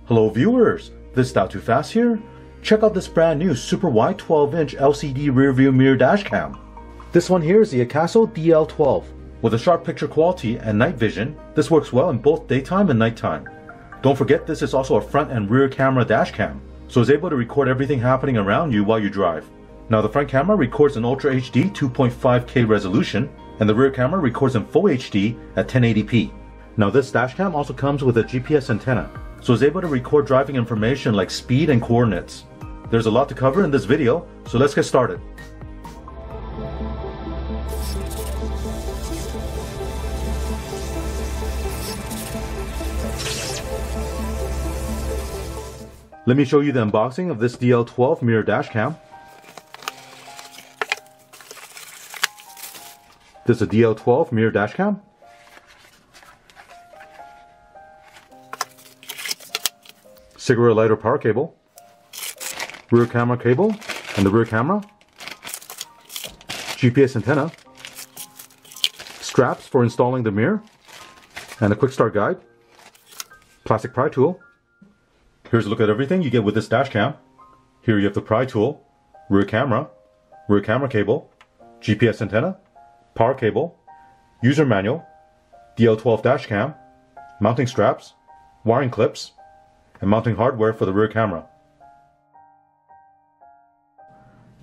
Hello viewers, this is Not Too Fast here. Check out this brand new super wide 12-inch LCD rear view mirror dash cam. This one here is the Akaso DL12. With a sharp picture quality and night vision, this works well in both daytime and nighttime. Don't forget this is also a front and rear camera dash cam, so it's able to record everything happening around you while you drive. Now the front camera records in Ultra HD 2.5K resolution, and the rear camera records in Full HD at 1080p. Now this dashcam also comes with a GPS antenna, so it's able to record driving information like speed and coordinates. There's a lot to cover in this video, so let's get started. Let me show you the unboxing of this DL12 mirror dashcam. This is a DL12 mirror dashcam. Cigarette lighter power cable, rear camera cable and the rear camera, GPS antenna, straps for installing the mirror, and a quick start guide, plastic pry tool. Here's a look at everything you get with this dash cam. Here you have the pry tool, rear camera cable, GPS antenna, power cable, user manual, DL12 dash cam, mounting straps, wiring clips, and mounting hardware for the rear camera.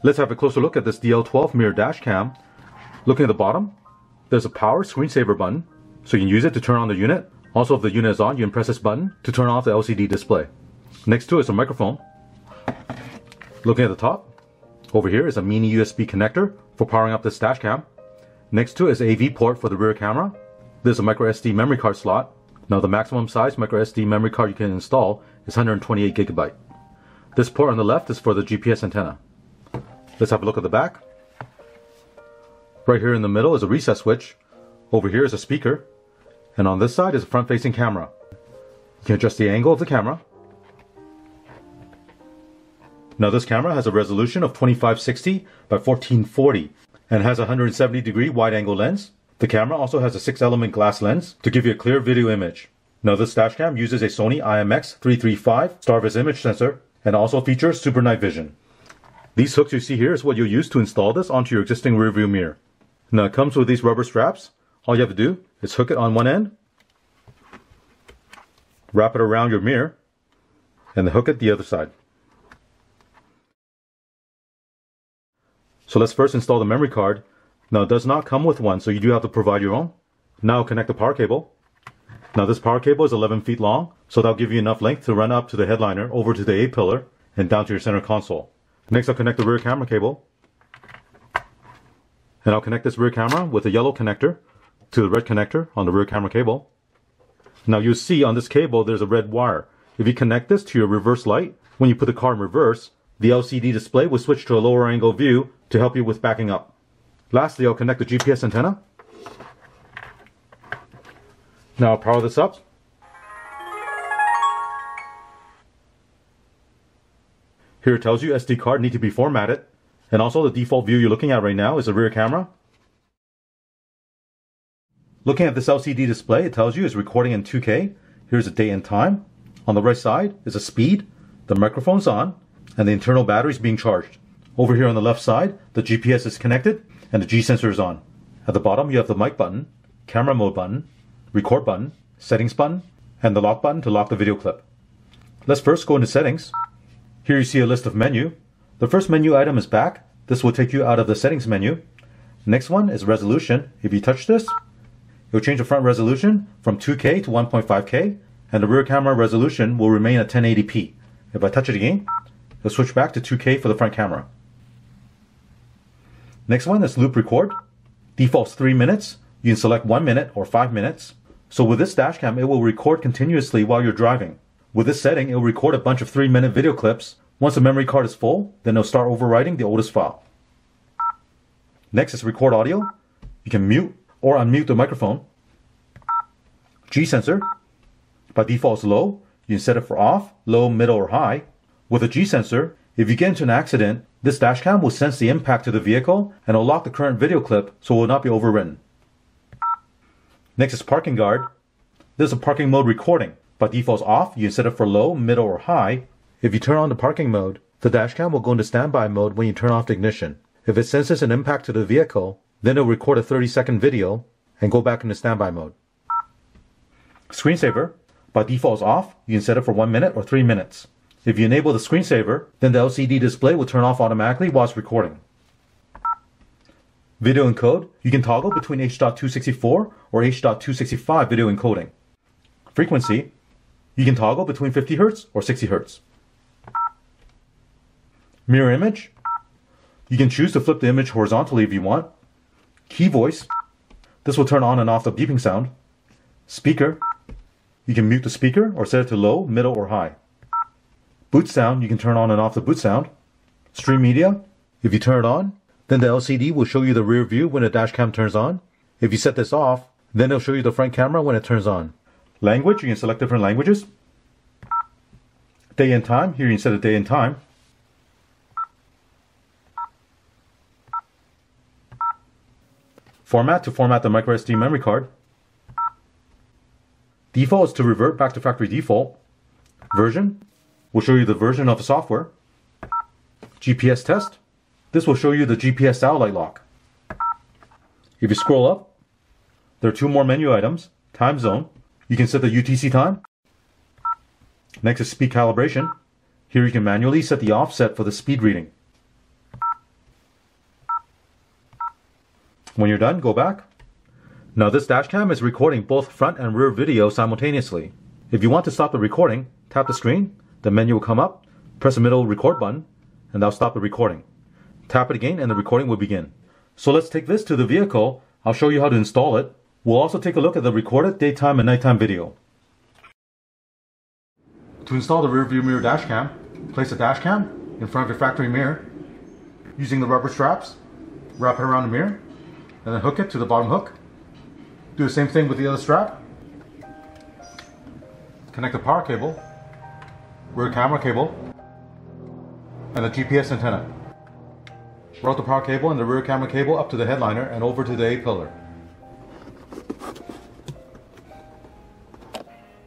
Let's have a closer look at this DL12 mirror dash cam. Looking at the bottom, there's a power screensaver button, so you can use it to turn on the unit. Also, if the unit is on, you can press this button to turn off the LCD display. Next to it is a microphone. Looking at the top, over here is a mini USB connector for powering up this dash cam. Next to it is an AV port for the rear camera. There's a micro SD memory card slot. Now the maximum size micro SD memory card you can install is 128 GB. This port on the left is for the GPS antenna. Let's have a look at the back. Right here in the middle is a reset switch. Over here is a speaker. And on this side is a front-facing camera. You can adjust the angle of the camera. Now this camera has a resolution of 2560 by 1440 and has a 170-degree wide-angle lens. The camera also has a 6-element glass lens to give you a clear video image. Now this dashcam uses a Sony IMX335 StarVis image sensor and also features super night vision. These hooks you see here is what you'll use to install this onto your existing rearview mirror. Now it comes with these rubber straps. All you have to do is hook it on one end, wrap it around your mirror, and then hook it the other side. So let's first install the memory card. Now it does not come with one, so you do have to provide your own. Now connect the power cable. Now this power cable is 11 feet long, so that'll give you enough length to run up to the headliner, over to the A-pillar, and down to your center console. Next I'll connect the rear camera cable. And I'll connect this rear camera with a yellow connector to the red connector on the rear camera cable. Now you'll see on this cable there's a red wire. If you connect this to your reverse light, when you put the car in reverse, the LCD display will switch to a lower angle view to help you with backing up. Lastly, I'll connect the GPS antenna. Now I'll power this up. Here it tells you SD card need to be formatted. And also the default view you're looking at right now is the rear camera. Looking at this LCD display, it tells you it's recording in 2K. Here's the date and time. On the right side is a speed, the microphone's on, and the internal battery is being charged. Over here on the left side, the GPS is connected and the G sensor is on. At the bottom you have the mic button, camera mode button, record button, settings button, and the lock button to lock the video clip. Let's first go into settings. Here you see a list of menu. The first menu item is back. This will take you out of the settings menu. Next one is resolution. If you touch this, it will change the front resolution from 2K to 1.5K, and the rear camera resolution will remain at 1080p. If I touch it again, it'll switch back to 2K for the front camera. Next one is loop record. Default's 3 minutes. You can select 1 minute or 5 minutes. So with this dashcam, it will record continuously while you're driving. With this setting, it will record a bunch of 3-minute video clips. Once the memory card is full, then it'll start overwriting the oldest file. Next is record audio. You can mute or unmute the microphone. G sensor. By default it's low. You can set it for off, low, middle, or high. With a G sensor, if you get into an accident, this dashcam will sense the impact to the vehicle and will lock the current video clip so it will not be overwritten. Next is parking guard. This is a parking mode recording. by default is off. You can set it for low, middle, or high. If you turn on the parking mode, the dashcam will go into standby mode when you turn off the ignition. If it senses an impact to the vehicle, then it'll record a 30-second video and go back into standby mode. Screensaver, by default is off. You can set it for 1 minute or 3 minutes. If you enable the screensaver, then the LCD display will turn off automatically while it's recording. Video encode, you can toggle between H.264 or H.265 video encoding. Frequency, you can toggle between 50 Hz or 60 Hz. Mirror image, you can choose to flip the image horizontally if you want. Key voice, this will turn on and off the beeping sound. Speaker, you can mute the speaker or set it to low, middle, or high. Boot sound, you can turn on and off the boot sound. Stream media, if you turn it on, then the LCD will show you the rear view when the dashcam turns on. If you set this off, then it'll show you the front camera when it turns on. Language, you can select different languages. Day and time, here you can set a day and time. Format, to format the microSD memory card. Default is to revert back to factory default. Version will show you the version of the software. GPS test, this will show you the GPS satellite lock. If you scroll up, there are 2 more menu items. Time zone, you can set the UTC time. Next is speed calibration. Here you can manually set the offset for the speed reading. When you're done, go back. Now this dashcam is recording both front and rear video simultaneously. If you want to stop the recording, tap the screen, the menu will come up, press the middle record button, and that'll stop the recording. Tap it again and the recording will begin. So let's take this to the vehicle. I'll show you how to install it. We'll also take a look at the recorded daytime and nighttime video. To install the rear view mirror dashcam, place the dashcam in front of your factory mirror. Using the rubber straps, wrap it around the mirror, and then hook it to the bottom hook. Do the same thing with the other strap. Connect the power cable, rear camera cable, and the GPS antenna. Route the power cable and the rear camera cable up to the headliner and over to the A-pillar.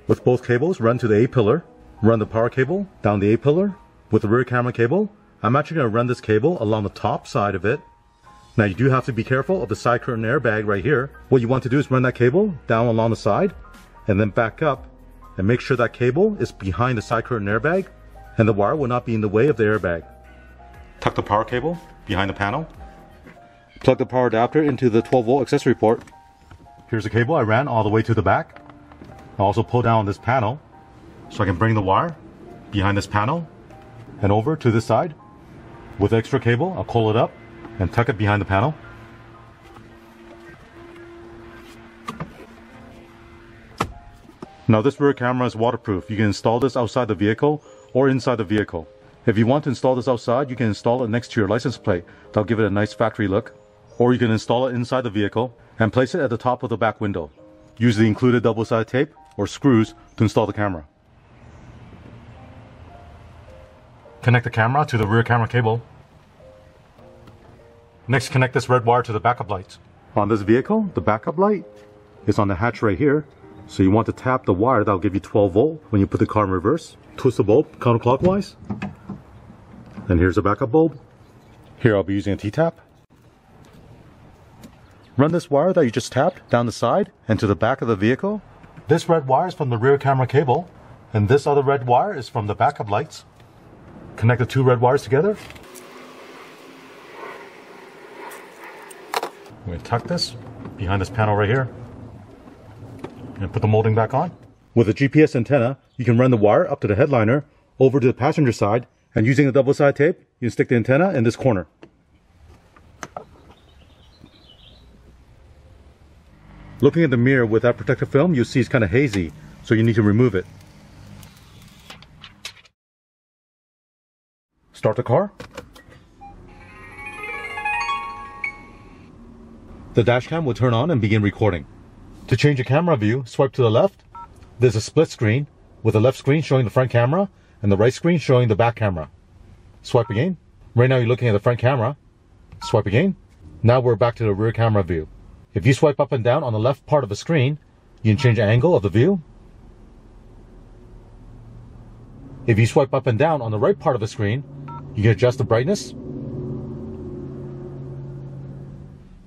With both cables, run to the A-pillar. Run the power cable down the A-pillar. With the rear camera cable, I'm actually going to run this cable along the top side of it. Now you do have to be careful of the side curtain airbag right here. What you want to do is run that cable down along the side and then back up and make sure that cable is behind the side curtain airbag and the wire will not be in the way of the airbag. Tuck the power cable behind the panel. Plug the power adapter into the 12-volt accessory port. Here's the cable I ran all the way to the back. I'll also pull down this panel so I can bring the wire behind this panel and over to this side. With the extra cable, I'll coil it up and tuck it behind the panel. Now this rear camera is waterproof. You can install this outside the vehicle or inside the vehicle. If you want to install this outside, you can install it next to your license plate. That'll give it a nice factory look. Or you can install it inside the vehicle and place it at the top of the back window. Use the included double-sided tape or screws to install the camera. Connect the camera to the rear camera cable. Next, connect this red wire to the backup lights. On this vehicle, the backup light is on the hatch right here. So you want to tap the wire that'll give you 12 volt when you put the car in reverse. Twist the bulb counterclockwise. And here's the backup bulb. Here I'll be using a T-tap. Run this wire that you just tapped down the side and to the back of the vehicle. This red wire is from the rear camera cable, and this other red wire is from the backup lights. Connect the 2 red wires together. I'm going to tuck this behind this panel right here and put the molding back on. With a GPS antenna, you can run the wire up to the headliner over to the passenger side, and using the double-sided tape, you can stick the antenna in this corner. Looking at the mirror with that protective film, you'll see it's kind of hazy, so you need to remove it. Start the car. The dashcam will turn on and begin recording. To change the camera view, swipe to the left. There's a split screen, with the left screen showing the front camera and the right screen showing the back camera. Swipe again. Right now you're looking at the front camera. Swipe again. Now we're back to the rear camera view. If you swipe up and down on the left part of the screen, you can change the angle of the view. If you swipe up and down on the right part of the screen, you can adjust the brightness.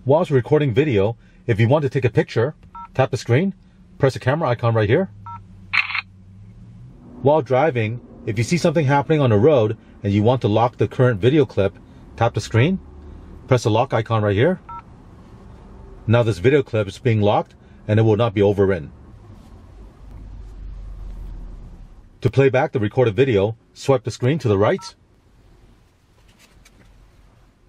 Whilst recording video, if you want to take a picture, tap the screen, press the camera icon right here. While driving, if you see something happening on the road and you want to lock the current video clip, tap the screen, press the lock icon right here. Now this video clip is being locked and it will not be overwritten. To play back the recorded video, swipe the screen to the right.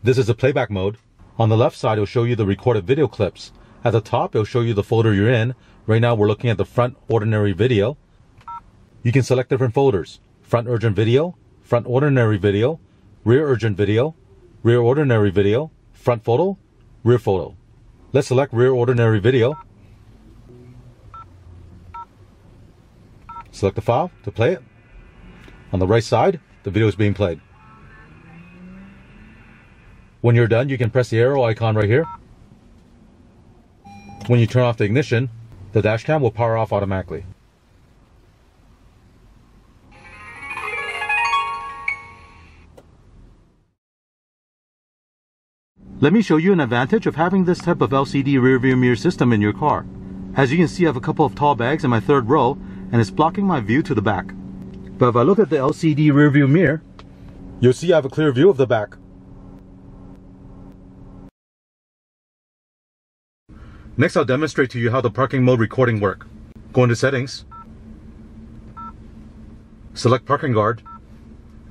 This is the playback mode. On the left side, it will show you the recorded video clips. At the top, it will show you the folder you're in. Right now, we're looking at the front ordinary video. You can select different folders. Front urgent video, front ordinary video, rear urgent video, rear ordinary video, front photo, rear photo. Let's select rear ordinary video. Select the file to play it. On the right side, the video is being played. When you're done, you can press the arrow icon right here. When you turn off the ignition, the dash cam will power off automatically. Let me show you an advantage of having this type of LCD rear view mirror system in your car. As you can see, I have a couple of tall bags in my third row and it's blocking my view to the back. But if I look at the LCD rear view mirror, you'll see I have a clear view of the back. Next, I'll demonstrate to you how the parking mode recording works. Go into settings, select parking guard.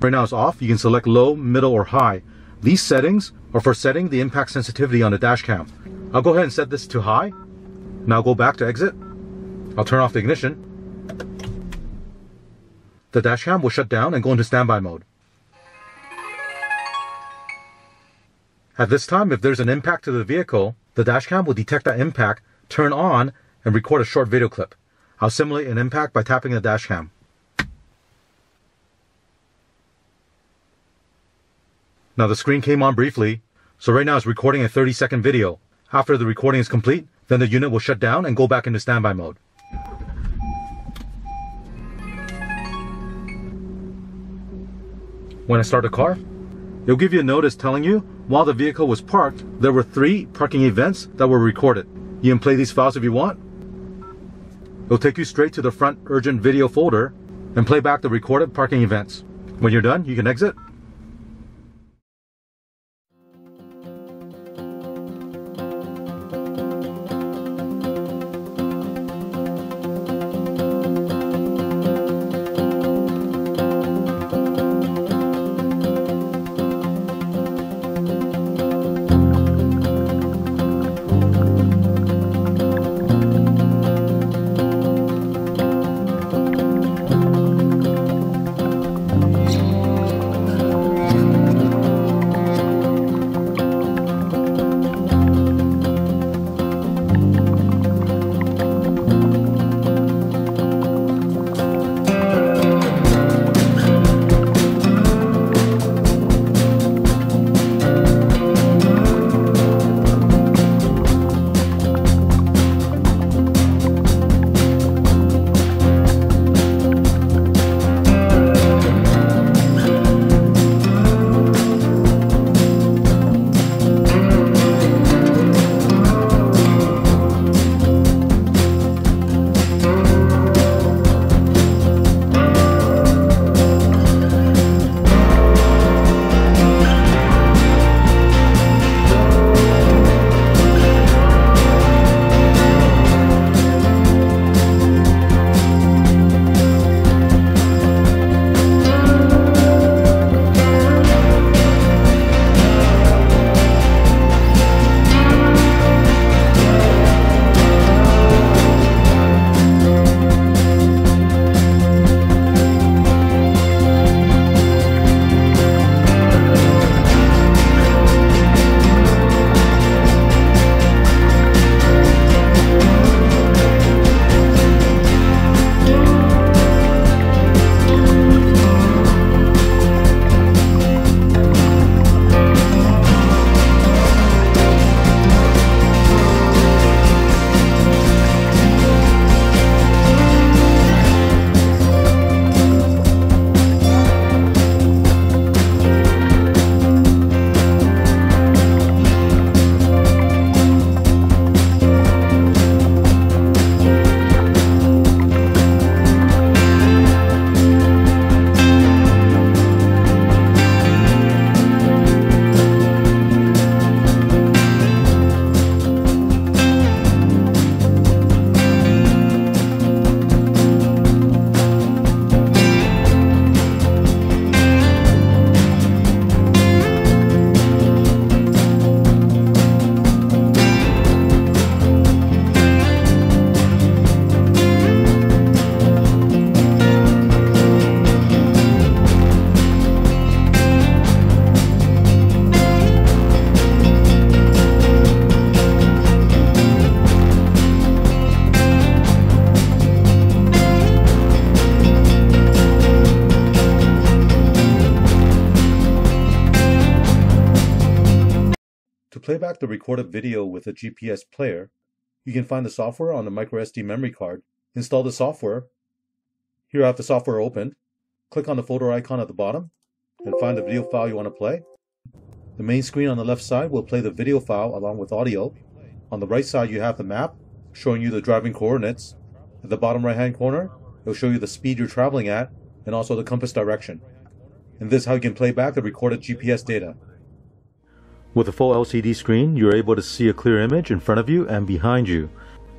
Right now it's off. You can select low, middle, or high. These settings are for setting the impact sensitivity on the dash cam. I'll go ahead and set this to high. Now go back to exit. I'll turn off the ignition. The dash cam will shut down and go into standby mode. At this time, if there's an impact to the vehicle, the dash cam will detect that impact, turn on, and record a short video clip. I'll simulate an impact by tapping the dash cam. Now the screen came on briefly, so right now it's recording a 30-second video. After the recording is complete, then the unit will shut down and go back into standby mode. When I start the car, it'll give you a notice telling you while the vehicle was parked, there were 3 parking events that were recorded. You can play these files if you want. It'll take you straight to the front urgent video folder and play back the recorded parking events. When you're done, you can exit. play back the recorded video with a GPS player, you can find the software on the microSD memory card, install the software. Here I have the software opened. Click on the folder icon at the bottom and find the video file you want to play. The main screen on the left side will play the video file along with audio. On the right side you have the map showing you the driving coordinates. At the bottom right hand corner, it will show you the speed you're traveling at and also the compass direction. And this is how you can play back the recorded GPS data. With a full LCD screen, you're able to see a clear image in front of you and behind you.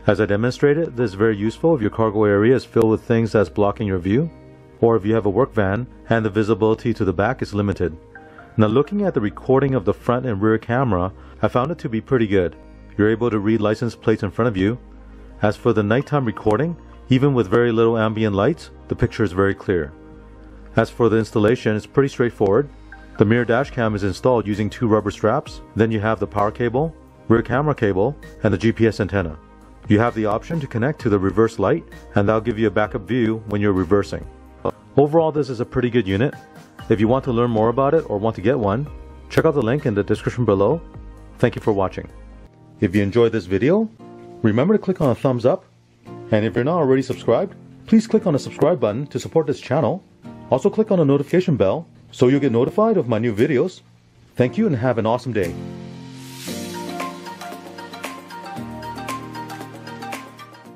As I demonstrated, this is very useful if your cargo area is filled with things that's blocking your view, or if you have a work van and the visibility to the back is limited. Now looking at the recording of the front and rear camera, I found it to be pretty good. You're able to read license plates in front of you. As for the nighttime recording, even with very little ambient lights, the picture is very clear. As for the installation, it's pretty straightforward. The mirror dash cam is installed using 2 rubber straps. Then you have the power cable, rear camera cable, and the GPS antenna. You have the option to connect to the reverse light, and that'll give you a backup view when you're reversing. Overall, this is a pretty good unit. If you want to learn more about it or want to get one, check out the link in the description below. Thank you for watching. If you enjoyed this video, remember to click on a thumbs up. And if you're not already subscribed, please click on the subscribe button to support this channel. Also click on the notification bell so you'll get notified of my new videos. Thank you and have an awesome day.